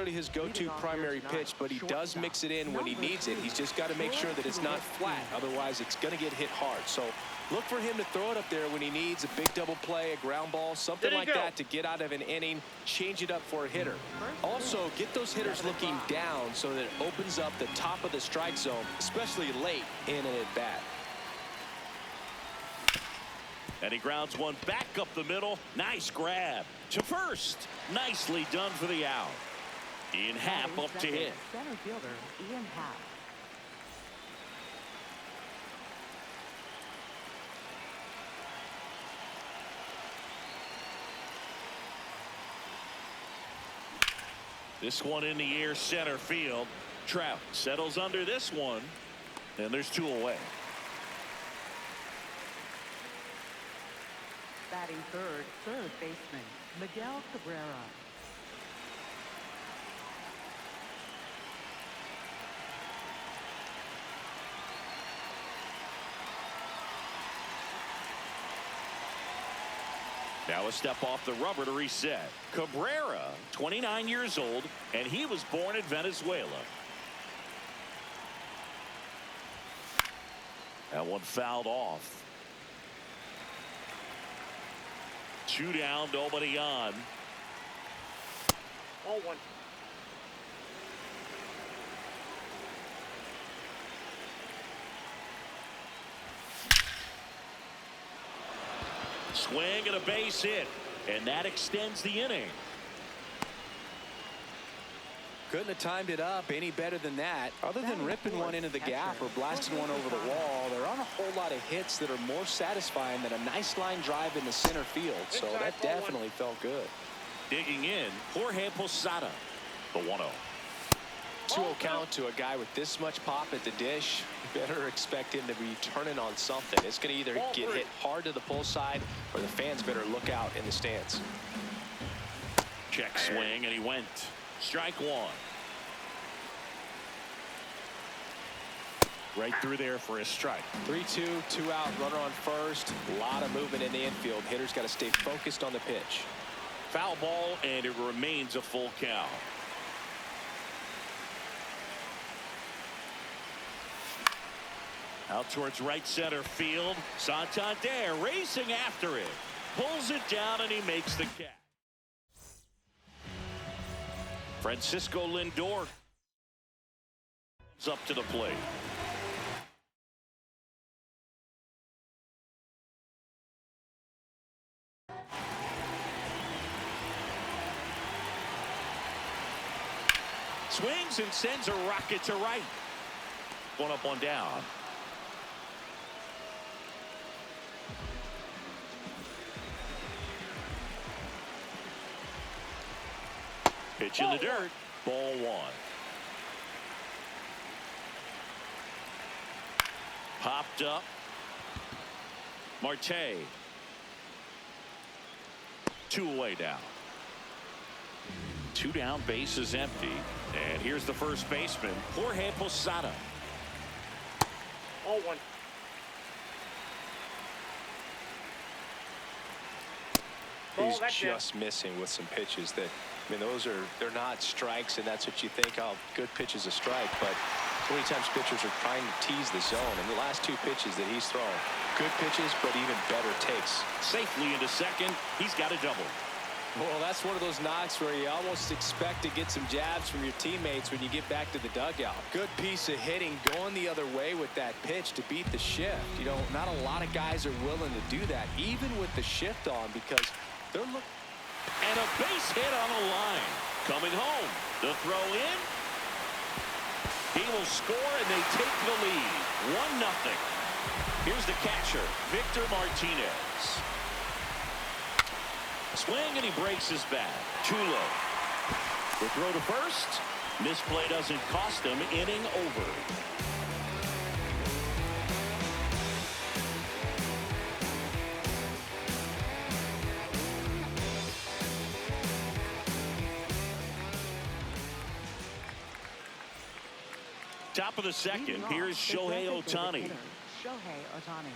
necessarily his go-to primary pitch, but he does mix it in when he needs it. He's just got to make sure that it's not flat. Otherwise, it's going to get hit hard. So look for him to throw it up there when he needs a big double play, a ground ball, something like that to get out of an inning, change it up for a hitter. Also, get those hitters looking down so that it opens up the top of the strike zone, especially late in an at-bat. And he grounds one back up the middle. Nice grab to first. Nicely done for the out. Ian Happ up to hit. Center fielder Ian Happ. This one in the air, center field. Trout settles under this one, and there's 2 away. Batting third baseman Miguel Cabrera. Now a step off the rubber to reset. Cabrera, 29 years old, and he was born in Venezuela. That one fouled off. 2 down, nobody on. 0-1. Swing and a base hit, and that extends the inning. Couldn't have timed it up any better than that. Other than ripping one into the gap or blasting one over the wall, there aren't a whole lot of hits that are more satisfying than a nice line drive into center field. So that definitely felt good. Digging in, Jorge Posada, the 1-0. 2-0 count to a guy with this much pop at the dish. You better expect him to be turning on something. It's going to either get hit hard to the pull side, or the fans better look out in the stands. Check swing, and he went. Strike 1. Right through there for a strike. 3-2, 2 out, runner on first. A lot of movement in the infield. Hitters got to stay focused on the pitch. Foul ball, and it remains a full count. Out towards right center field. Santander racing after it. Pulls it down, and he makes the catch. Francisco Lindor is up to the plate. Swings and sends a rocket to right. 1 up, 1 down. Pitch in the dirt. Ball 1. Popped up. Marte. 2 away now. 2 down, base is empty. And here's the first baseman, Jorge Posada. 0-1. He's just missing with some pitches that, I mean, they're not strikes, and that's what you think, oh, good pitch is a strike. But so many times pitchers are trying to tease the zone, and the last 2 pitches that he's thrown, good pitches, but even better takes. Safely into second. He's got a double. Well, that's one of those knocks where you almost expect to get some jabs from your teammates when you get back to the dugout. Good piece of hitting going the other way with that pitch to beat the shift. You know, not a lot of guys are willing to do that, even with the shift on, because they're looking. And a base hit on the line. Coming home. The throw in. He will score, and they take the lead. 1-0. Here's the catcher, Victor Martinez. Swing, and he breaks his bat. Too low. The throw to first. Misplay doesn't cost him. Inning over. Top of the second. Here's Shohei Ohtani. Shohei Ohtani.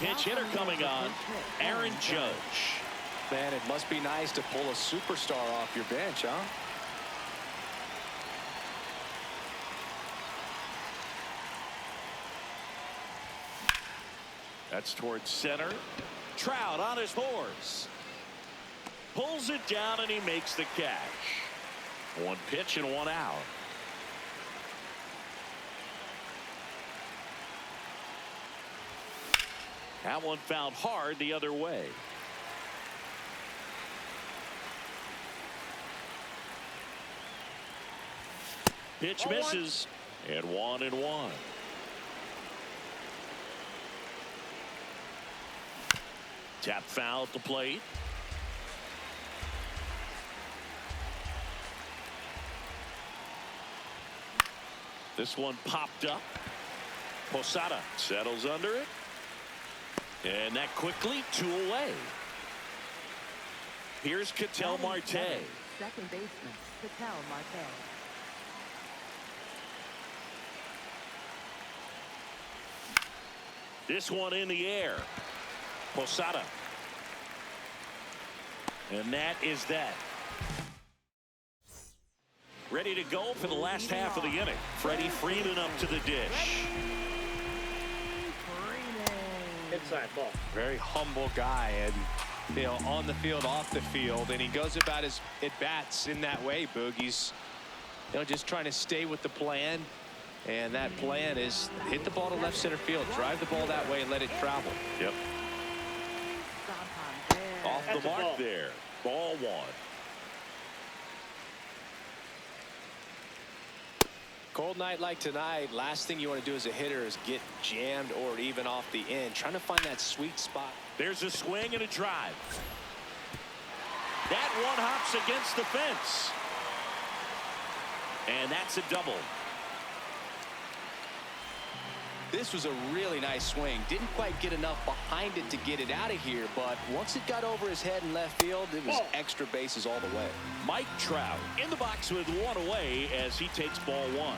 Pinch hitter coming on, Aaron Judge. Man, it must be nice to pull a superstar off your bench, huh? That's towards center. Trout on his horse. Pulls it down and he makes the catch. One pitch and one out. That one found hard the other way. Pitch misses. And 1-1. Tap foul at the plate. This one popped up. Posada settles under it. And that quickly 2 away. Here's Ketel Marte. Second baseman, Ketel Marte. This one in the air. Posada. And that is that. Ready to go for the last half of the inning. Freddie Freeman up to the dish. Inside ball. Very humble guy, and on the field, off the field, and he goes about his at-bats in that way, Boog. He's just trying to stay with the plan, and that plan is hit the ball to left center field, drive the ball that way, and let it travel. Yep. Off the mark there. Ball 1. Cold night like tonight, last thing you want to do as a hitter is get jammed or even off the end. Trying to find that sweet spot. There's a swing and a drive. That one hops against the fence. And that's a double. This was a really nice swing. Didn't quite get enough behind it to get it out of here, but once it got over his head in left field, it was extra bases all the way. Mike Trout in the box with 1 away as he takes ball 1.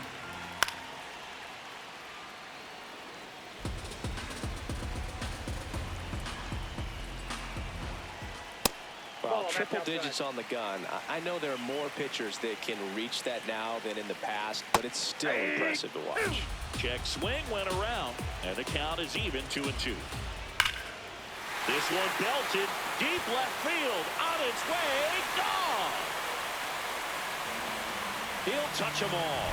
Well, triple digits on the gun. I know there are more pitchers that can reach that now than in the past, but it's still impressive to watch. Check swing went around, and the count is even 2-2. This one belted deep left field, on its way, gone. He'll touch them all.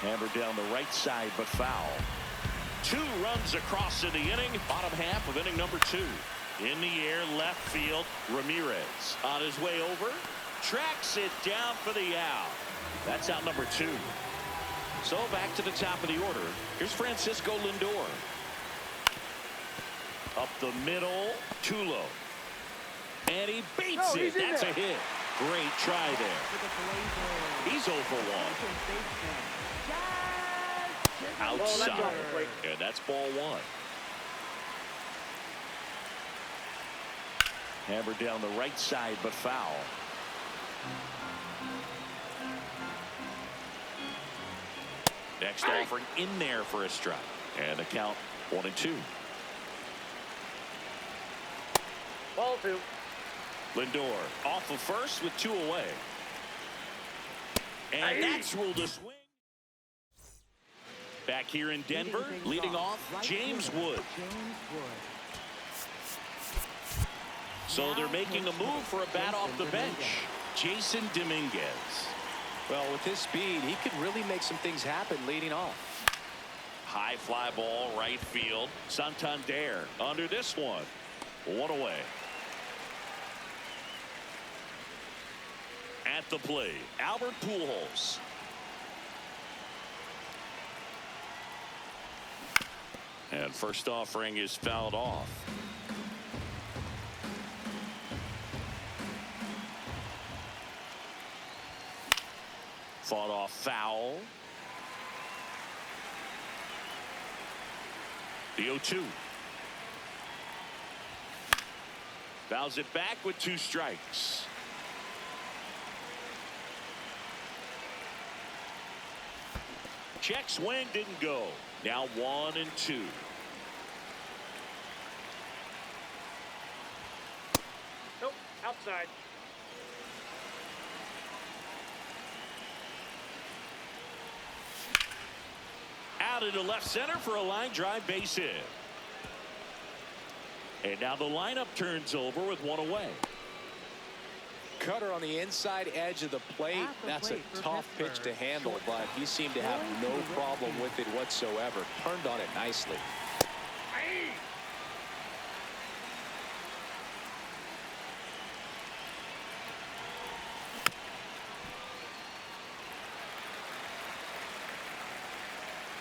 Hammered down the right side, but foul. 2 runs across in the inning, bottom half of inning number 2. In the air, left field, Ramirez on his way over, tracks it down for the out. That's out number 2. So back to the top of the order. Here's Francisco Lindor. Up the middle, Tulo. And he beats it. That's a hit. Great try there. He's 0 for 1. Outside. And that's ball 1. Hammered down the right side, but foul. Next offering in there for a strike. And the count 1-2. Ball 2. Lindor off of first with 2 away. And that's ruled a swing. Back here in Denver, leading off, James Wood. So they're making a move for a bat off the bench. Jason Dominguez. Well, with his speed, he could really make some things happen leading off. High fly ball, right field. Santander under this one. 1 away. At the plate, Albert Pujols. And first offering is fouled off. Fought off foul. The 0-2. Fouls it back with 2 strikes. Check swing didn't go. Now 1-2. Nope, outside. Out into left center for a line drive base hit. And now the lineup turns over with 1 away. Cutter on the inside edge of the plate. That's a tough pitch to handle, but he seemed to have no problem with it whatsoever. Turned on it nicely.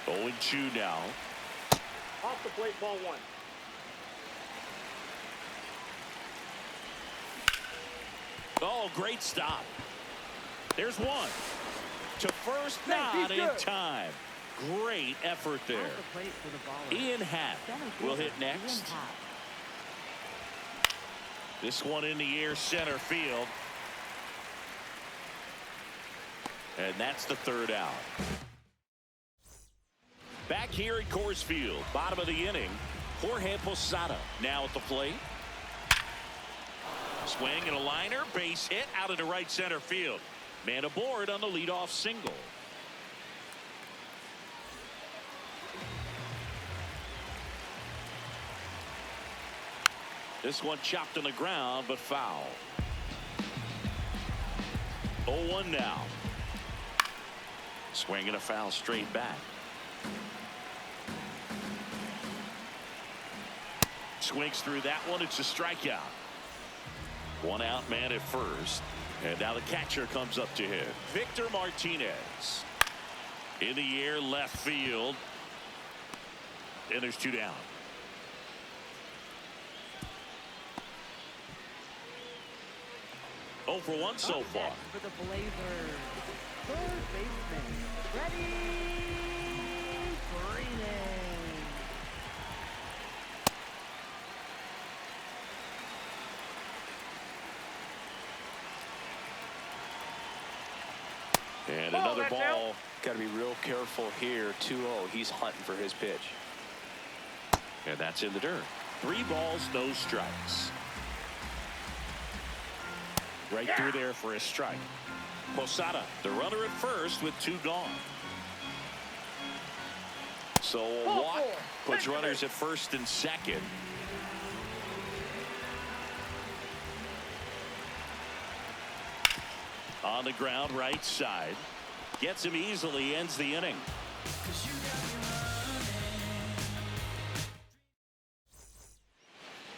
Oh, 0-2 now. Off the plate, ball 1. Oh, great stop. There's 1. To first, not in time. Great effort there. Ian Happ will hit next. This one in the air center field. And that's the 3rd out. Back here at Coors Field, bottom of the inning, Jorge Posada now at the plate. Swing and a liner, base hit out into right center field. Man aboard on the leadoff single. This one chopped on the ground, but foul. 0-1 now. Swing and a foul straight back. Swings through that one. It's a strikeout. 1 out, man at first. And now the catcher comes up to hit. Victor Martinez. In the air, left field. And there's 2 down. Oh for 1 so far. For the Blazers, 3rd baseman, Freddie Freeman. And another ball. Got to be real careful here. 2-0. He's hunting for his pitch. And that's in the dirt. 3 balls, no strikes. Right through there for a strike. Posada, the runner at first with 2 gone. So a walk puts runners at first and second. On the ground, right side. Gets him easily, ends the inning.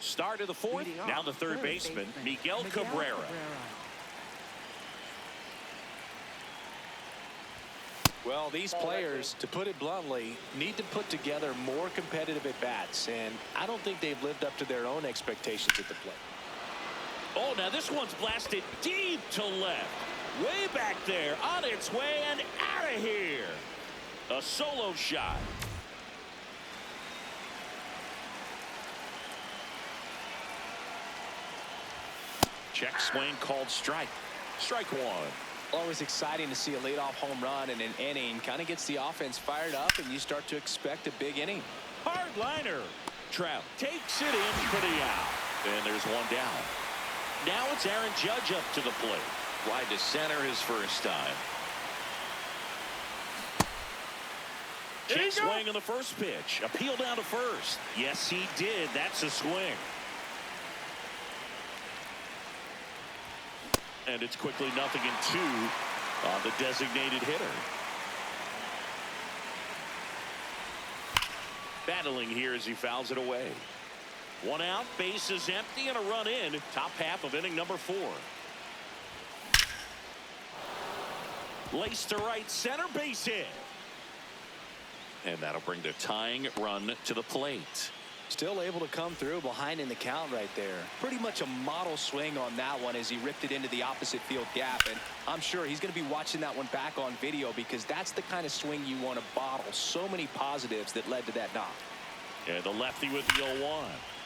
Start of the 4th, now the 3rd baseman, Miguel Cabrera. Well, these players, to put it bluntly, need to put together more competitive at-bats, and I don't think they've lived up to their own expectations at the plate. Oh, now this one's blasted deep to left. Way back there, on its way and out of here. A solo shot. Check swing called strike. Strike 1. Always exciting to see a leadoff home run in an inning. Kind of gets the offense fired up, and you start to expect a big inning. Hard liner. Trout takes it in for the out. And there's 1 down. Now it's Aaron Judge up to the plate. Wide to center his first time. Check swing on the first pitch. Appeal down to first. Yes, he did. That's a swing. And it's quickly 0-2 on the designated hitter. Battling here as he fouls it away. 1 out, base is empty, and a run in. Top half of inning number 4. Laced to right center, base hit. And that'll bring the tying run to the plate. Still able to come through behind in the count right there. Pretty much a model swing on that one as he ripped it into the opposite field gap. And I'm sure he's going to be watching that one back on video because that's the kind of swing you want to bottle. So many positives that led to that knock. And the lefty with the 0-1.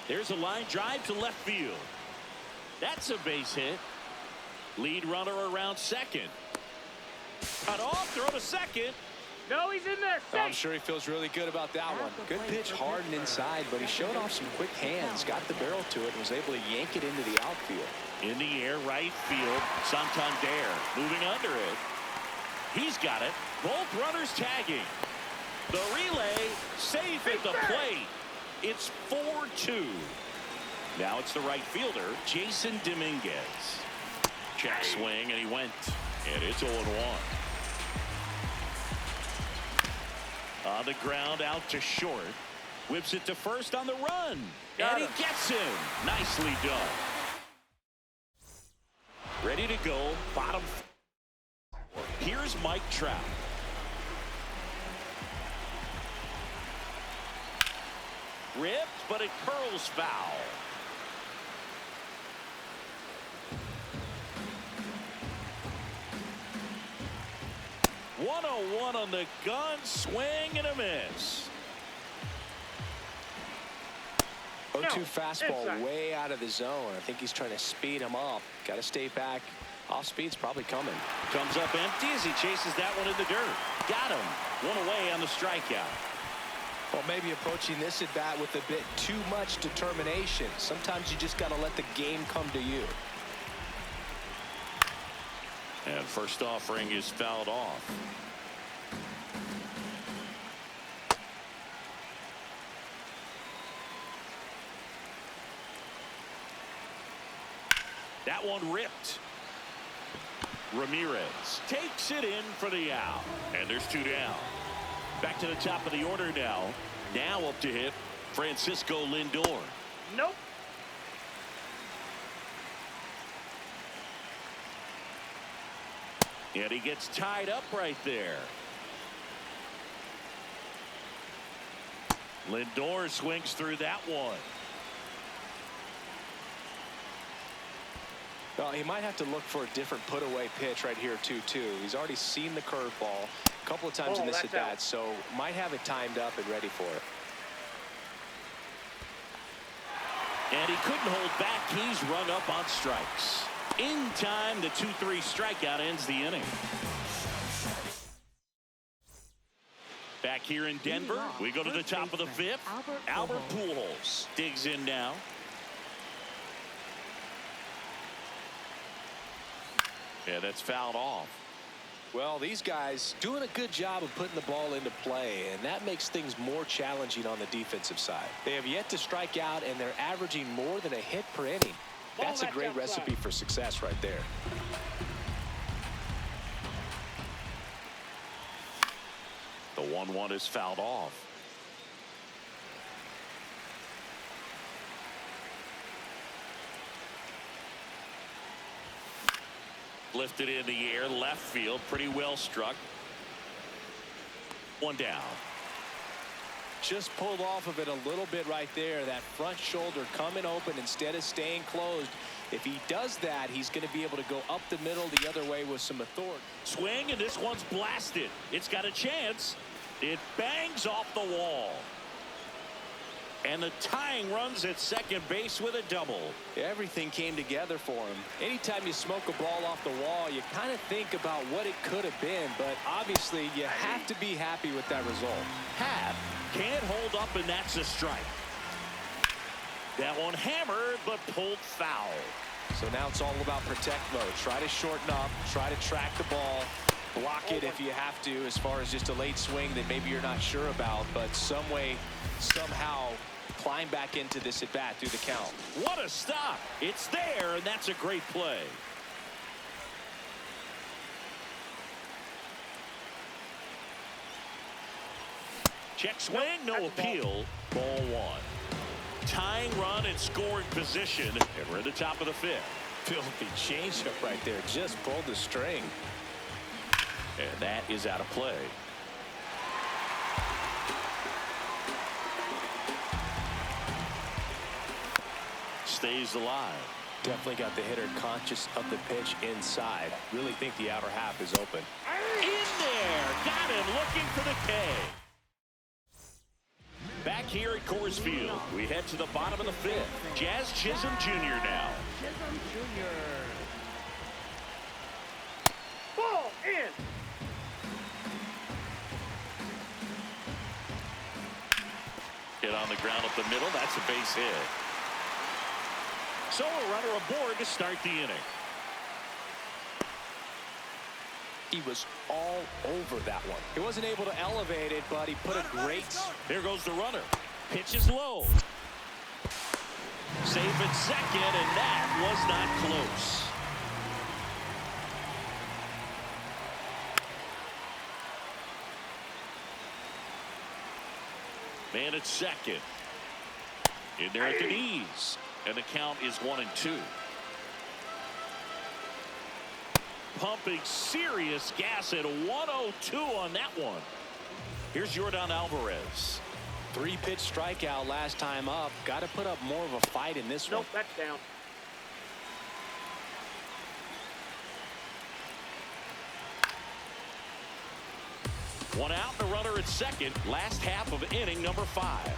There's a line drive to left field. That's a base hit. Lead runner around second. Cut off, throw to second. No, he's in there. I'm sure he feels really good about that one. Good pitch, hard and inside, but he showed off some quick hands, got the barrel to it, and was able to yank it into the outfield. In the air, right field. Santander moving under it. He's got it. Both runners tagging. The relay safe at the plate. It's 4-2. Now it's the right fielder, Jason Dominguez. Check swing, and he went. And it's 0-1. On the ground, out to short. Whips it to first on the run. And he gets him. Nicely done. Ready to go, bottom. Here's Mike Trout. Ripped, but it curls foul. .101 on the gun, swing and a miss. 0-2 fastball way out of the zone. I think he's trying to speed him up. Got to stay back. Off speed's probably coming. Comes up empty as he chases that one in the dirt. Got him. One away on the strikeout. Well, maybe approaching this at bat with a bit too much determination. Sometimes you just got to let the game come to you. And first offering is fouled off. That one ripped. Ramirez takes it in for the out. And there's 2 down. Back to the top of the order now. Now up to hit Francisco Lindor. Nope. And he gets tied up right there. Lindor swings through that one. Well, he might have to look for a different put-away pitch right here, 2-2. He's already seen the curveball a couple of times in this at-bat, so might have it timed up and ready for it. And he couldn't hold back. He's rung up on strikes. In time, the 2-3 strikeout ends the inning. Back here in Denver, we go to the top of the 5th. Albert Pujols digs in now. Yeah, that's fouled off. Well, these guys doing a good job of putting the ball into play, and that makes things more challenging on the defensive side. They have yet to strike out, and they're averaging more than a hit per inning. That's a great recipe for success right there. The 1-1 is fouled off. Lifted in the air, left field, pretty well struck. 1 down. Just pulled off of it a little bit right there. That front shoulder coming open instead of staying closed. If he does that, he's going to be able to go up the middle the other way with some authority. Swing, and this one's blasted. It's got a chance. It bangs off the wall. And the tying runs at second base with a double. Everything came together for him. Anytime you smoke a ball off the wall, you kind of think about what it could have been, but obviously you have to be happy with that result. Can't hold up, and that's a strike. That one hammered, but pulled foul. So now it's all about protect mode. Try to shorten up, try to track the ball, block it if you have to, as far as just a late swing that maybe you're not sure about, but some way, somehow climb back into this at bat through the count. What a stop. It's there, and that's a great play. Check swing, no appeal. Ball 1. Tying run and scoring position, and we're at the top of the 5th. Filthy changeup right there, just pulled the string. And that is out of play. Stays alive. Definitely got the hitter conscious of the pitch inside. Really think the outer half is open. In there. Got him looking for the K. Back here at Coors Field, we head to the bottom of the 5th. Jazz Chisholm Jr. now. Chisholm Jr. Ball in. Hit on the ground up the middle. That's a base hit. So a runner aboard to start the inning. He was all over that one. He wasn't able to elevate it, but he put a great... Here goes the runner. Pitch is low. Safe at second, and that was not close. Man at second. In there at the knees. And the count is 1-2. Pumping serious gas at 102 on that one. Here's Yordan Alvarez. 3-pitch strikeout last time up. Got to put up more of a fight in this one. Nope, that's down. One out and a runner at second. Last half of inning number 5.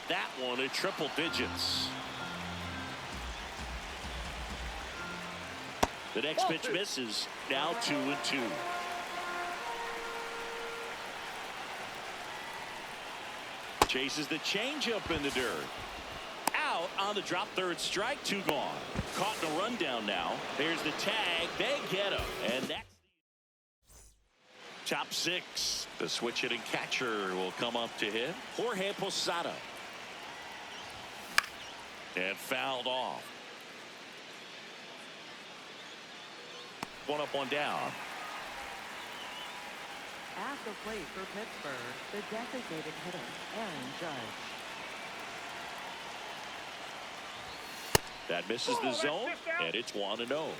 That one at triple digits. The next pitch misses. Now 2-2. Chases the changeup in the dirt. Out on the drop, third strike, 2 gone. Caught in a rundown now. There's the tag. They get him. And that's top 6. The switch hitting catcher will come up to hit. Jorge Posada. And fouled off. One up, one down. At the plate for Pittsburgh, the designated hitter, Aaron Judge. That misses the zone, and it's 1-0.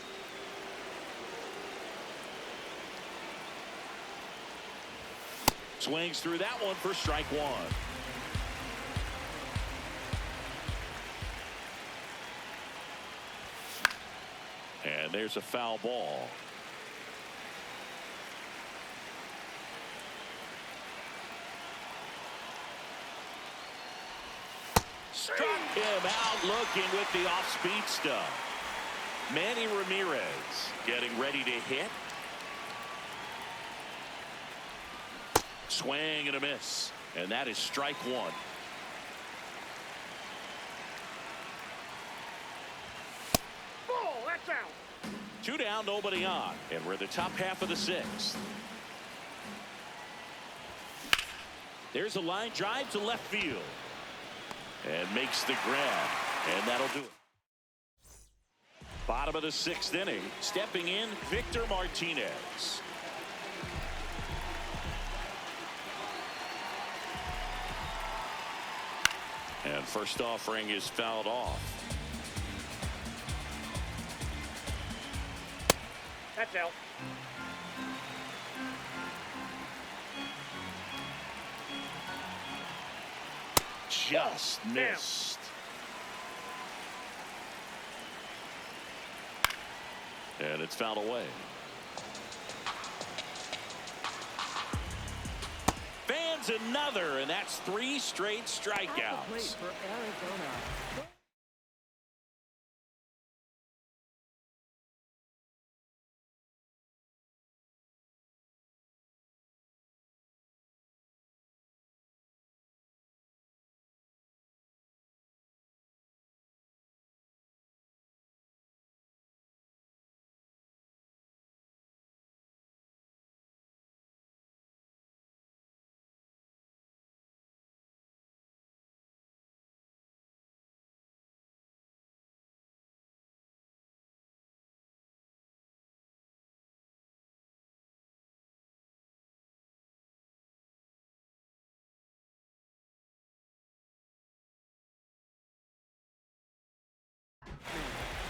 Swings through that one for strike 1. And there's a foul ball. Struck him out looking with the off-speed stuff. Manny Ramirez getting ready to hit. Swing and a miss. And that is strike 1. Ball, that's out. 2 down, nobody on. And we're in the top half of the 6th. There's a line drive to left field. And makes the grab. And that'll do it. Bottom of the 6th inning. Stepping in, Victor Martinez. And first offering is fouled off. That's out. Just missed. And it's fouled away. Fans another, and that's 3 straight At the plate strikeouts. for Arizona.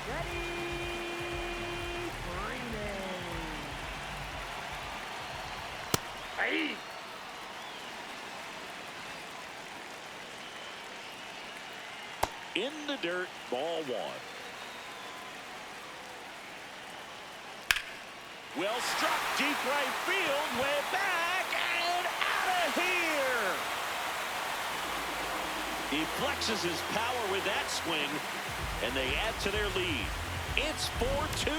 Ready, Hey. In the dirt, ball 1. Well struck, deep right field, way back and out of here. He flexes his power with that swing, and they add to their lead. It's 4-2.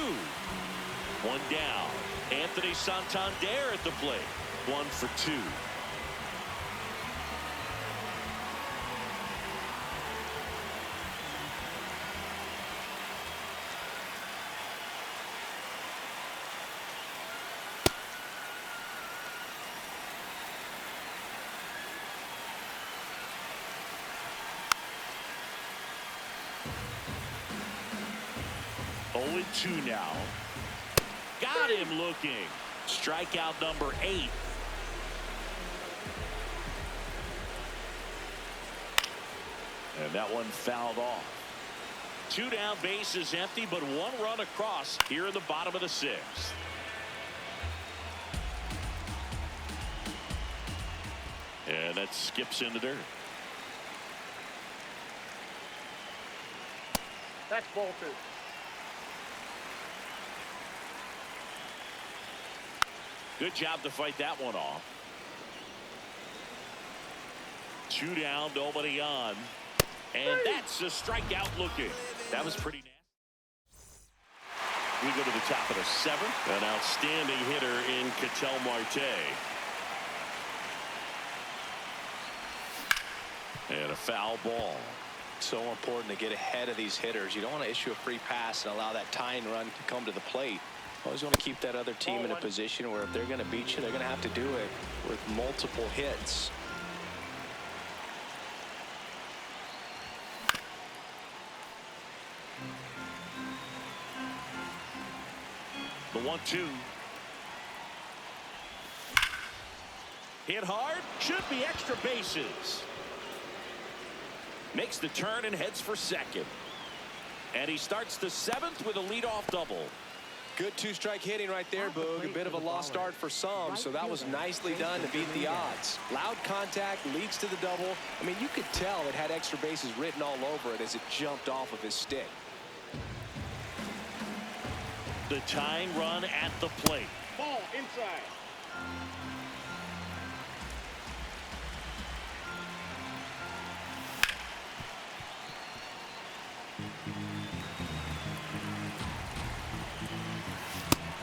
One down. Anthony Santander at the plate. 1 for 2. Oh, 2 now. Got him looking. Strikeout number 8. And that one fouled off. 2 down, bases empty, but 1 run across here in the bottom of the 6th. And that skips into dirt. That's ball 2. Good job to fight that one off. 2 down, nobody on. And that's a strikeout looking. That was pretty nasty. We go to the top of the 7th. An outstanding hitter in Ketel Marte. And a foul ball. So important to get ahead of these hitters. You don't want to issue a free pass and allow that tying run to come to the plate. Always want to keep that other team in a position where if they're going to beat you, they're going to have to do it with multiple hits. The 1-2. Hit hard. Should be extra bases. Makes the turn and heads for second. And he starts the 7th with a leadoff double. Good 2-strike hitting right there, Boog. A bit of a lost start for some, so that was nicely done to beat the odds. Loud contact leads to the double. I mean, you could tell it had extra bases written all over it as it jumped off of his stick. The tying run at the plate. Ball inside.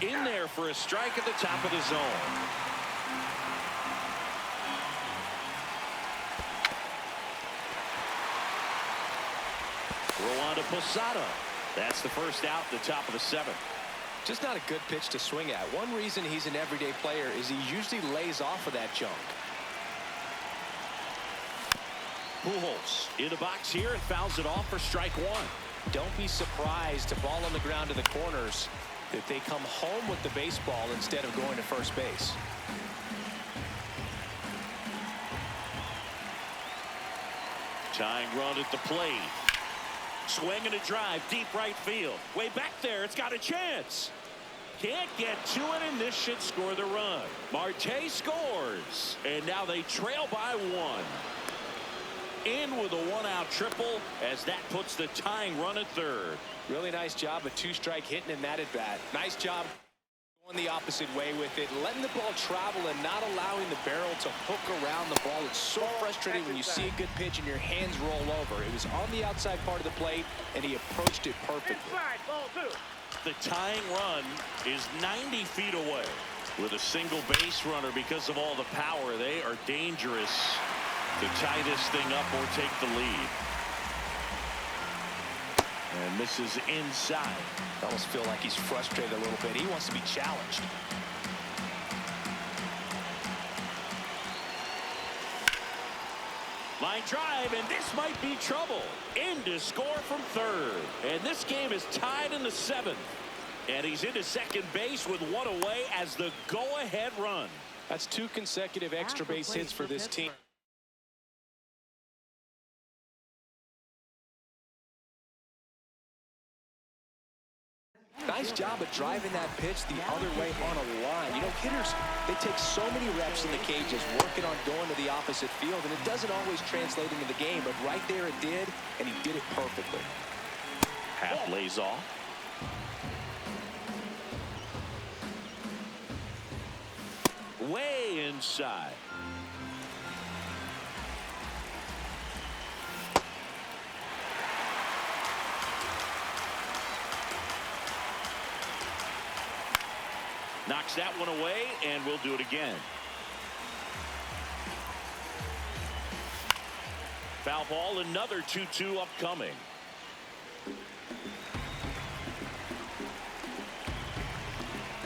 In there for a strike at the top of the zone. Rowan Posada. That's the first out at the top of the 7th. Just not a good pitch to swing at. One reason he's an everyday player is he usually lays off of that junk. Pujols in the box here and fouls it off for strike 1. Don't be surprised to ball on the ground to the corners that they come home with the baseball instead of going to first base. Tying run at the plate. Swing and a drive, deep right field. Way back there, it's got a chance. Can't get to it, and this should score the run. Marte scores, and now they trail by 1. In with a 1-out triple as that puts the tying run at 3rd. Really nice job of 2-strike hitting in that at bat. Nice job going the opposite way with it, letting the ball travel and not allowing the barrel to hook around the ball. It's so frustrating when you see a good pitch and your hands roll over. It was on the outside part of the plate, and he approached it perfectly. Inside, ball 2. The tying run is 90 feet away with a single base runner. Because of all the power, they are dangerous to tie this thing up or take the lead. And this is inside. I almost feel like he's frustrated a little bit. He wants to be challenged. Line drive, and this might be trouble. In to score from 3rd. And this game is tied in the 7th. And he's into second base with 1 away as the go-ahead run. That's 2 consecutive extra base hits for this team. Nice job of driving that pitch the other way on a line. You know, hitters, they take so many reps in the cages working on going to the opposite field, and it doesn't always translate into the game, but right there it did, and he did it perfectly. Half lays off. Way inside. Knocks that one away, and we'll do it again. Foul ball, another 2-2 upcoming.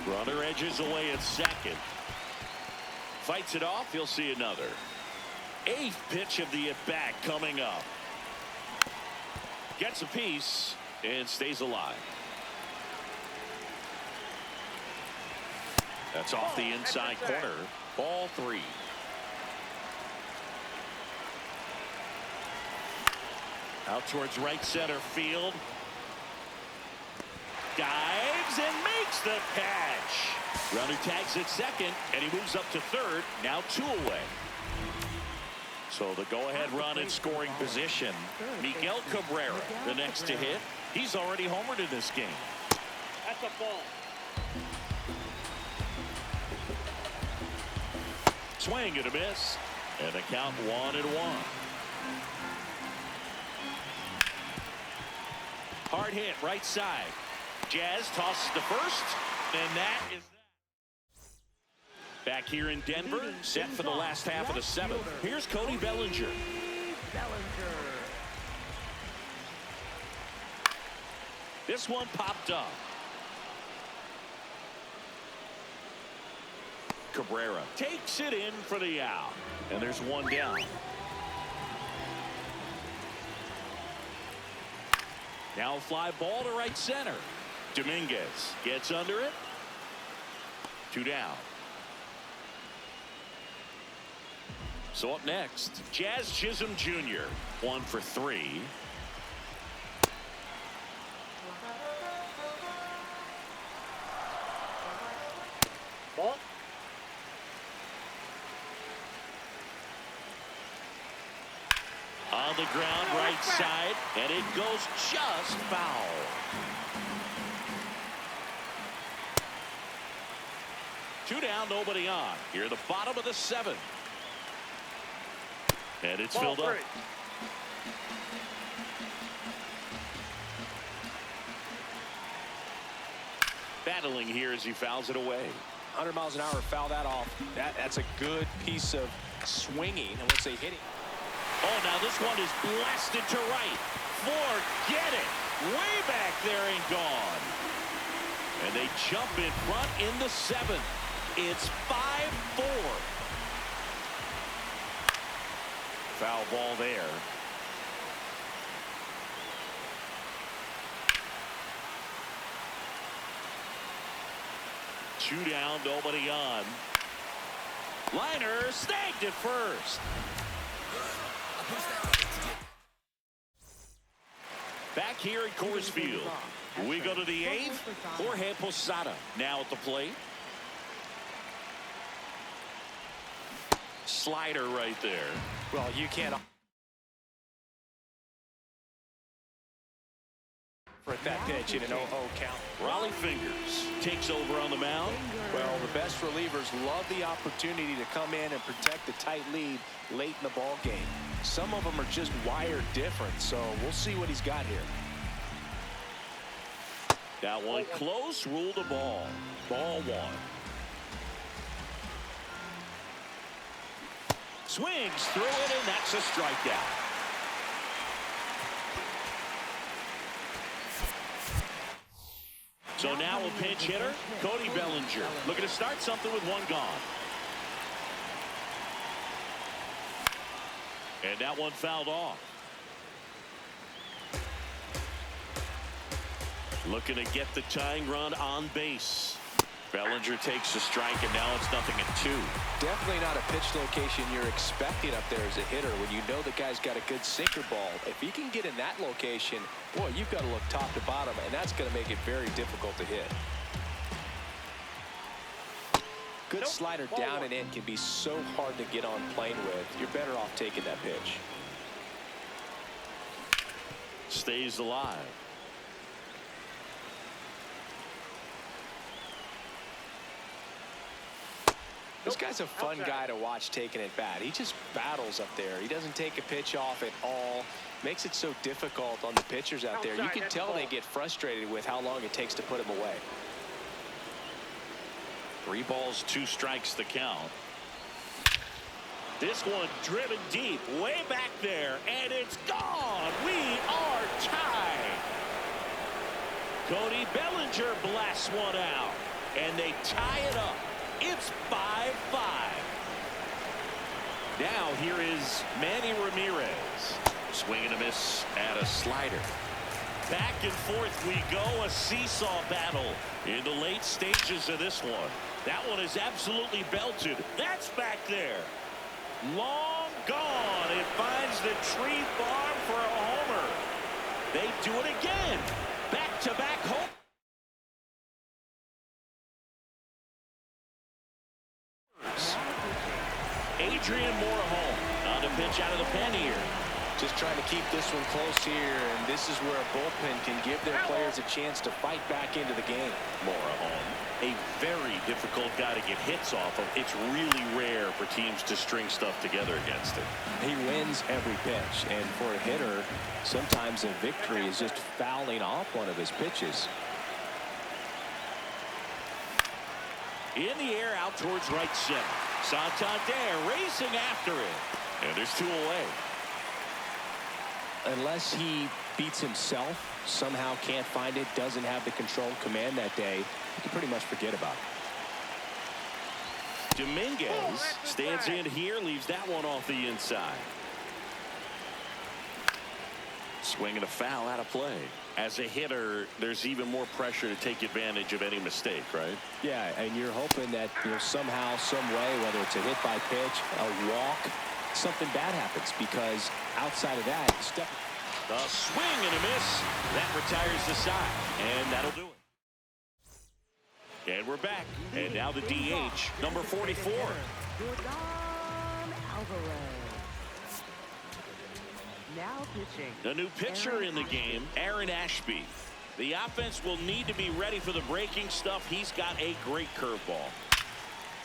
Runner edges away at second. Fights it off. He'll see another. 8th pitch of the at-bat coming up. Gets a piece and stays alive. That's off the inside corner. Ball 3. Out towards right center field. Dives and makes the catch. Runner tags at second, and he moves up to third. Now 2 away. So the go-ahead run in scoring position. Miguel Cabrera, the next to hit. He's already homered in this game. That's a ball. Swing and a miss. And the count 1-1. Hard hit right side. Jazz tosses the first, and that is that. Back here in Denver, set for the last half of the 7th. Here's Cody Bellinger. This one popped up. Cabrera takes it in for the out, and there's 1 down. Now fly ball to right center. Dominguez gets under it. 2 down. So up next, Jazz Chisholm Jr. 1 for 3. Ball. On the ground, right side, and it goes just foul. Two down, nobody on. Here, the bottom of the 7th. And it's filled up. Battling here as he fouls it away. 100 miles an hour, foul that off. That's a good piece of swinging. And let's say hitting. Oh, now this one is blasted to right. Forget it. Way back there and gone. And they jump in front in the 7th. It's 5-4. Foul ball there. Two down, nobody on. Liner snagged at first. Back here at Coors Field, we go to the 8th. Jorge Posada now at the plate. Slider right there. Well, you can't for that pitch in an 0-0 count. Raleigh Fingers takes over on the mound. Well, the best relievers love the opportunity to come in and protect the tight lead late in the ball game. Some of them are just wired different, so we'll see what he's got here. That one close, ruled a ball. Ball 1. Swings through it, and that's a strikeout. So now a pinch hitter, Cody Bellinger, looking to start something with 1 gone. And that one fouled off. Looking to get the tying run on base. Bellinger takes the strike, and now it's 0-2. Definitely not a pitch location you're expecting up there as a hitter when you know the guy's got a good sinker ball. If he can get in that location, boy, you've got to look top to bottom, and that's going to make it very difficult to hit. Good slider down and in can be so hard to get on plane with. You're better off taking that pitch. Stays alive. This guy's a fun guy to watch taking at bat. He just battles up there. He doesn't take a pitch off at all. Makes it so difficult on the pitchers out there. You can tell they get frustrated with how long it takes to put him away. 3 balls, 2 strikes the count. This one driven deep, way back there, and it's gone. We are tied. Cody Bellinger blasts one out, and they tie it up. It's 5-5. Now here is Manny Ramirez. Swing and a miss at a slider. Back and forth we go, a seesaw battle in the late stages of this one. That one is absolutely belted. That's back there. Long gone. It finds the tree farm for a homer. They do it again. Back-to-back home. Adrian Morejon on the pitch out of the pen here. Just trying to keep this one close here, and this is where a bullpen can give their players a chance to fight back into the game. Morejon, a very difficult guy to get hits off of. It's really rare for teams to string stuff together against him. He wins every pitch, and for a hitter, sometimes a victory is just fouling off one of his pitches. In the air, out towards right center. Santander racing after it, and there's 2 away. Unless he beats himself, somehow can't find it, doesn't have the control command that day, you can pretty much forget about it. Dominguez stands in here, leaves that one off the inside. Swing and a foul out of play. As a hitter, there's even more pressure to take advantage of any mistake, right? Yeah, and you're hoping that, somehow, some way, whether it's a hit by pitch, a walk, something bad happens, because outside of that, step. A swing and a miss. That retires the side, and that'll do it. And we're back. And now the DH, number 44. Jordan Alvarez. Now pitching. The new pitcher in the game, Aaron Ashby. The offense will need to be ready for the breaking stuff. He's got a great curveball.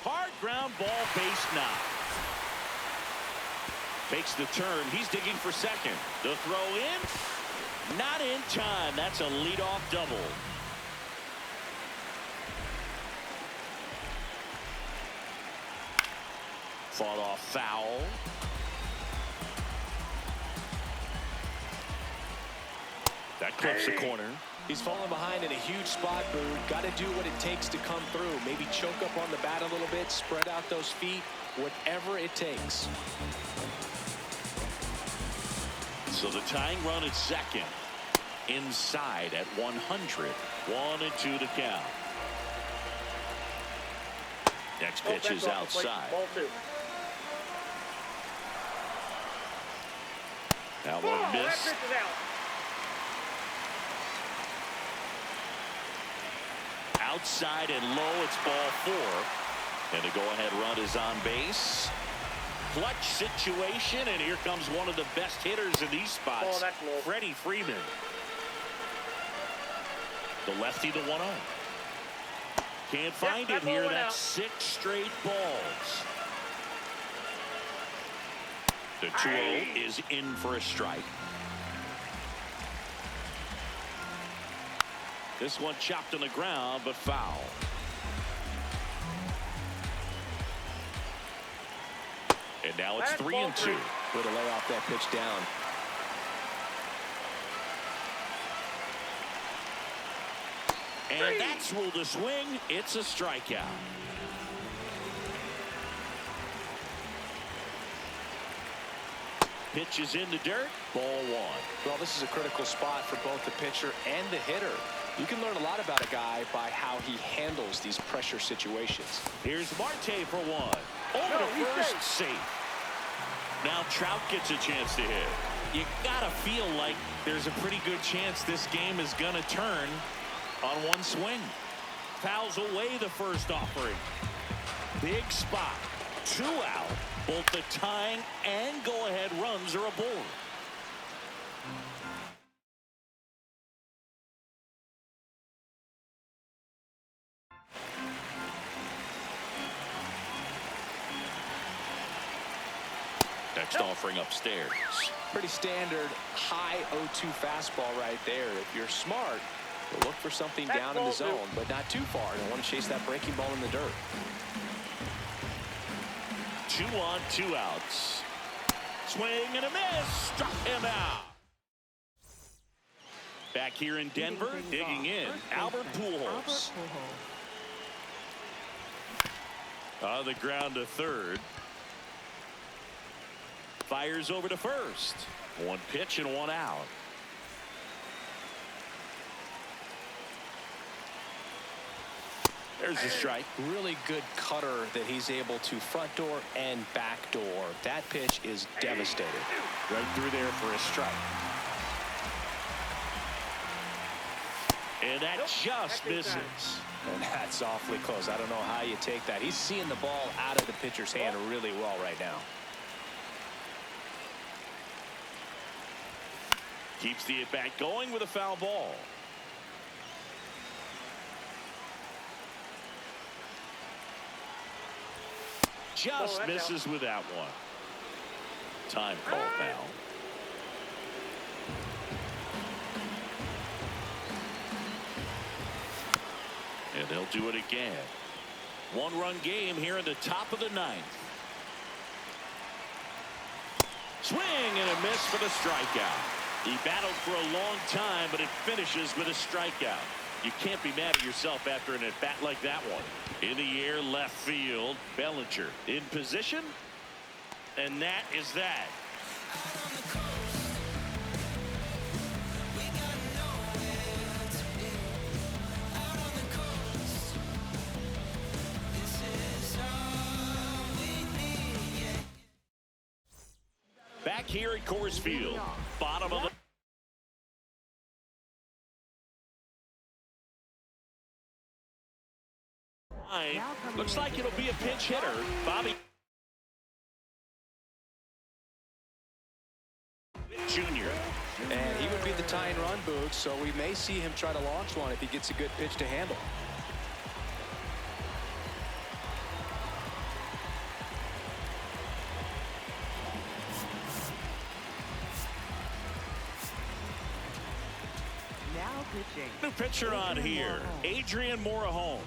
Hard ground ball, base knock. Takes the turn. He's digging for second. The throw in. Not in time. That's a leadoff double. Fought off foul. That clips the corner. He's falling behind in a huge spot, Boone. Got to do what it takes to come through. Maybe choke up on the bat a little bit, spread out those feet, whatever it takes. So the tying run at second. Inside at 100. 1-2 to count. Next pitch is outside. Ball 2. That Oh, one that missed. pitch is out. Outside and low, it's ball 4. And the go-ahead run is on base. Clutch situation, and here comes one of the best hitters in these spots. Oh, that's low. Freddie Freeman. The lefty, the 1-0. Can't find it here. That's 6 straight balls. The 2-0 is in for a strike. This one chopped on the ground, but foul. And now it's 3-2. Way to lay off that pitch down. And that's ruled a swing. It's a strikeout. Pitch is in the dirt. Ball 1. Well, this is a critical spot for both the pitcher and the hitter. You can learn a lot about a guy by how he handles these pressure situations. Here's Marte for 1. Over to first, safe. Now Trout gets a chance to hit. You gotta feel like there's a pretty good chance this game is gonna turn on one swing. Fouls away the first offering. Big spot. 2 out. Both the tying and go-ahead runs are aboard. Next offering upstairs. Pretty standard high 0-2 fastball right there. If you're smart, We'll look for something down in the zone, but not too far. Don't want to chase that breaking ball in the dirt. 2 on, 2 outs. Swing and a miss. Struck him out. Back here in Denver, digging in, Albert Pujols. On the ground to third. Fires over to first. 1 pitch and 1 out. There's a strike. Really good cutter that he's able to front door and back door. That pitch is devastating. Right through there for a strike. And that just misses. And that's awfully close. I don't know how you take that. He's seeing the ball out of the pitcher's hand really well right now. Keeps the at-bat going with a foul ball. Just misses with that one. Time call now. And they'll do it again. 1-run game here in the top of the 9th. Swing and a miss for the strikeout. He battled for a long time, but it finishes with a strikeout. You can't be mad at yourself after an at-bat like that one. In the air, left field. Bellinger in position. And that is that. Back here at Coors Field. Bottom of the looks like it'll be a pinch hitter. Bobby Jr. And he would be the tying run, Boog, so we may see him try to launch one if he gets a good pitch to handle. Now pitching. New pitcher on here, Adrian Morejon.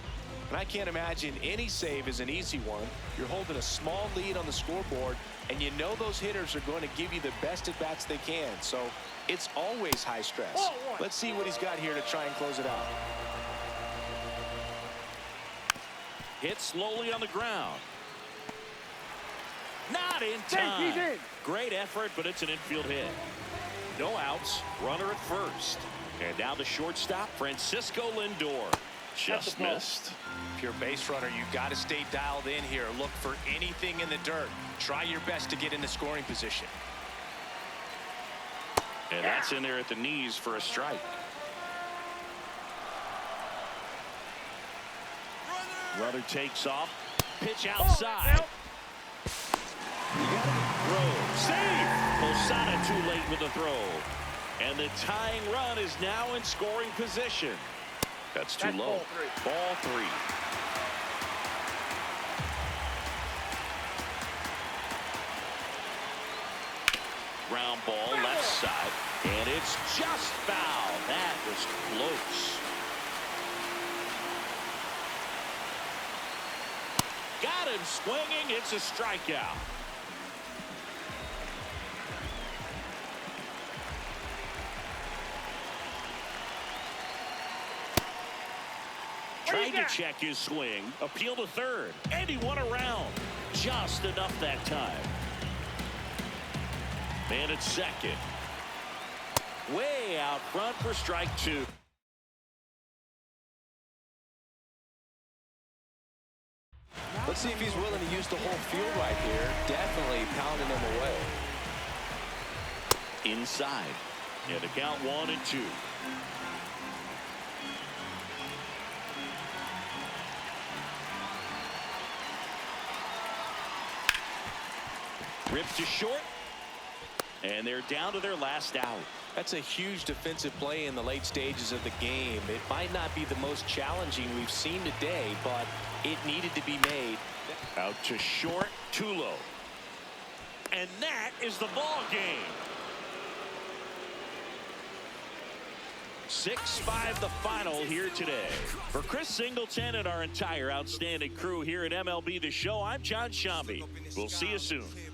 And I can't imagine any save is an easy one. You're holding a small lead on the scoreboard, and you know those hitters are going to give you the best at-bats they can. So it's always high stress. Let's see what he's got here to try and close it out. Hit slowly on the ground. Not in time. Great effort, but it's an infield hit. No outs. Runner at first. And now the shortstop, Francisco Lindor. Just missed. If you're a base runner, you've got to stay dialed in here. Look for anything in the dirt. Try your best to get in the scoring position. And that's in there at the knees for a strike. Runner takes off. Pitch outside. Throw. Save. Posada too late with the throw. And the tying run is now in scoring position. That's too low. Ball 3. Ground ball left side. And it's just foul. That was close. Got him swinging. It's a strikeout. Trying to check his swing. Appeal to third. And he won around. Just enough that time. Man at second. Way out front for strike 2. Let's see if he's willing to use the whole field right here. Definitely pounding him away. Inside. And the count 1-2. Ripped to short. And they're down to their last out. That's a huge defensive play in the late stages of the game. It might not be the most challenging we've seen today, but it needed to be made. Out to short, Tulo. And that is the ball game. 6-5 the final here today. For Chris Singleton and our entire outstanding crew here at MLB The Show, I'm John Shambi. We'll see you soon.